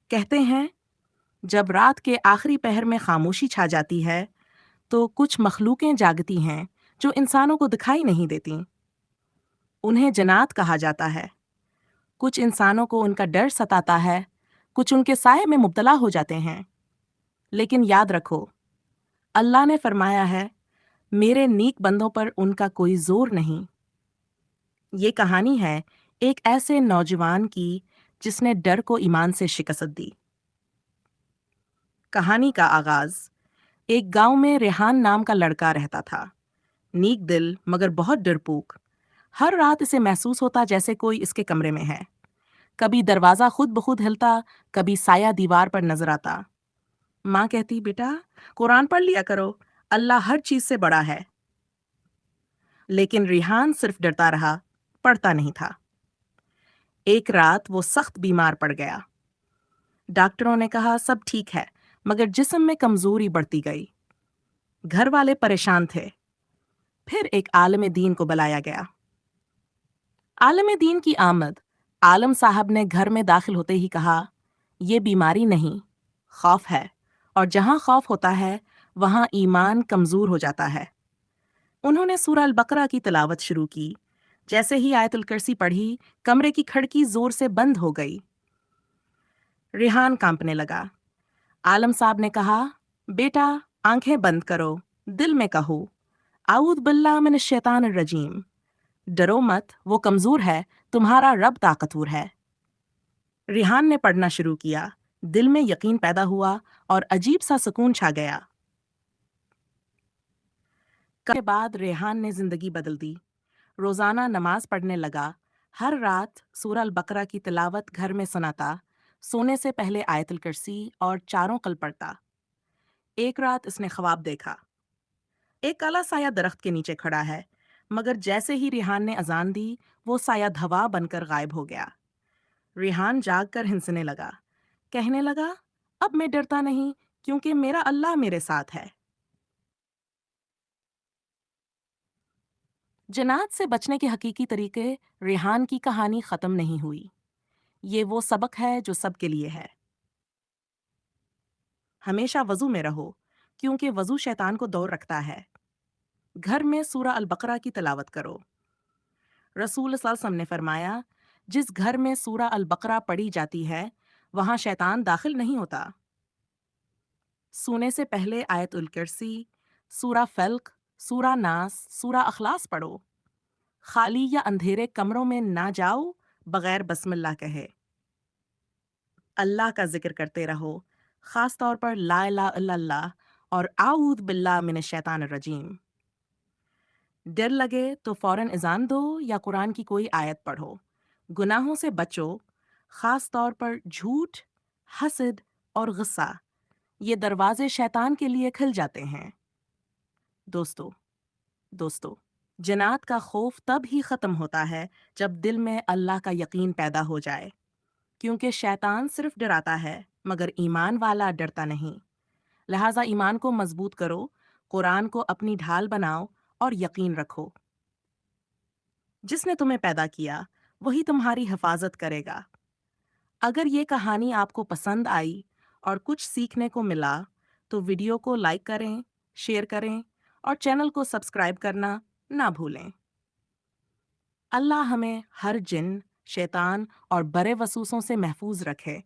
کہتے ہیں جب رات کے آخری پہر میں خاموشی چھا جاتی ہے تو کچھ مخلوقیں جاگتی ہیں جو انسانوں کو دکھائی نہیں دیتی۔ انہیں جنات کہا جاتا ہے۔ کچھ انسانوں کو ان کا ڈر ستاتا ہے، کچھ ان کے سائے میں مبتلا ہو جاتے ہیں۔ لیکن یاد رکھو، اللہ نے فرمایا ہے، میرے نیک بندوں پر ان کا کوئی زور نہیں۔ یہ کہانی ہے ایک ایسے نوجوان کی جس نے ڈر کو ایمان سے شکست دی۔ کہانی کا آغاز ایک گاؤں میں ریحان نام کا لڑکا رہتا تھا۔ نیک دل مگر بہت ڈرپوک۔ ہر رات اسے محسوس ہوتا جیسے کوئی اس کے کمرے میں ہے۔ کبھی دروازہ خود بخود ہلتا، کبھی سایہ دیوار پر نظر آتا۔ ماں کہتی، بیٹا قرآن پڑھ لیا کرو، اللہ ہر چیز سے بڑا ہے۔ لیکن ریحان صرف ڈرتا رہا، پڑھتا نہیں تھا۔ ایک رات وہ سخت بیمار پڑ گیا۔ ڈاکٹروں نے کہا سب ٹھیک ہے، مگر جسم میں کمزوری بڑھتی گئی۔ گھر والے پریشان تھے۔ پھر ایک عالم دین کو بلایا گیا۔ عالم دین کی آمد، عالم صاحب نے گھر میں داخل ہوتے ہی کہا، یہ بیماری نہیں، خوف ہے، اور جہاں خوف ہوتا ہے وہاں ایمان کمزور ہو جاتا ہے۔ انہوں نے سورہ البقرہ کی تلاوت شروع کی۔ جیسے ہی آیت الکرسی پڑھی، کمرے کی کھڑکی زور سے بند ہو گئی۔ ریحان کانپنے لگا۔ عالم صاحب نے کہا، بیٹا آنکھیں بند کرو، دل میں کہو، اعوذ باللہ من الشیطان الرجیم۔ ڈرو مت، وہ کمزور ہے، تمہارا رب طاقتور ہے۔ ریحان نے پڑھنا شروع کیا۔ دل میں یقین پیدا ہوا اور عجیب سا سکون چھا گیا۔ کے بعد ریحان نے زندگی بدل دی۔ روزانہ نماز پڑھنے لگا، ہر رات سورہ البقرہ کی تلاوت گھر میں سناتا، سونے سے پہلے آیت الکرسی اور چاروں قل پڑھتا۔ ایک رات اس نے خواب دیکھا۔ ایک کالا سایہ درخت کے نیچے کھڑا ہے، مگر جیسے ہی ریحان نے اذان دی، وہ سایہ دھوا بن کر غائب ہو گیا۔ ریحان جاگ کر ہنسنے لگا، کہنے لگا، اب میں ڈرتا نہیں کیونکہ میرا اللہ میرے ساتھ ہے۔ جنات سے بچنے کے حقیقی طریقے، ریحان کی کہانی ختم نہیں ہوئی۔ یہ وہ سبق ہے جو سب کے لیے ہے۔ ہمیشہ وضو میں رہو، کیونکہ وضو شیطان کو دور رکھتا ہے۔ گھر میں سورہ البقرہ کی تلاوت کرو۔ رسول صلی اللہ علیہ وسلم نے فرمایا، جس گھر میں سورہ البقرہ پڑھی جاتی ہے، وہاں شیطان داخل نہیں ہوتا۔ سونے سے پہلے آیت الکرسی، سورہ فلق، سورہ ناس، سورہ اخلاص پڑھو۔ خالی یا اندھیرے کمروں میں نہ جاؤ بغیر بسم اللہ کہے۔ اللہ کا ذکر کرتے رہو، خاص طور پر لا الہ الا اللہ اور اعوذ باللہ من الشیطان الرجیم۔ ڈر لگے تو فوراً اذان دو یا قرآن کی کوئی آیت پڑھو۔ گناہوں سے بچو، خاص طور پر جھوٹ، حسد اور غصہ۔ یہ دروازے شیطان کے لیے کھل جاتے ہیں۔ دوستو، جنات کا خوف تب ہی ختم ہوتا ہے جب دل میں اللہ کا یقین پیدا ہو جائے، کیونکہ شیطان صرف ڈراتا ہے مگر ایمان والا ڈرتا نہیں۔ لہٰذا ایمان کو مضبوط کرو، قرآن کو اپنی ڈھال بناؤ اور یقین رکھو۔ جس نے تمہیں پیدا کیا وہی تمہاری حفاظت کرے گا۔ اگر یہ کہانی آپ کو پسند آئی اور کچھ سیکھنے کو ملا تو ویڈیو کو لائک کریں، شیئر کریں اور چینل کو سبسکرائب کرنا نہ بھولیں۔ اللہ ہمیں ہر جن، شیطان اور برے وسوسوں سے محفوظ رکھے۔